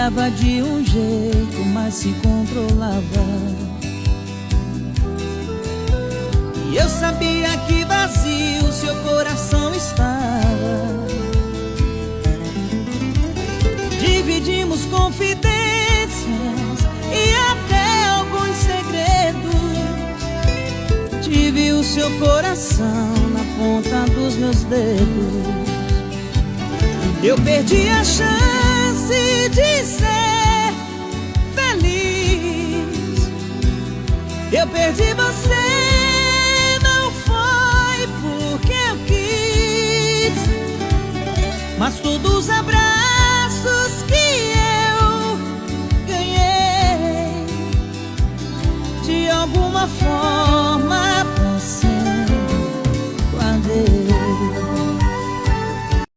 olhava de um jeito, mas se controlava. E eu sabia que vazio seu coração estava. Dividimos confidências e até alguns segredos. Tive o seu coração na ponta dos meus dedos. Eu perdi a chance de ser feliz. Eu perdi você, não foi porque eu quis, mas todos os abraços que eu ganhei, de alguma forma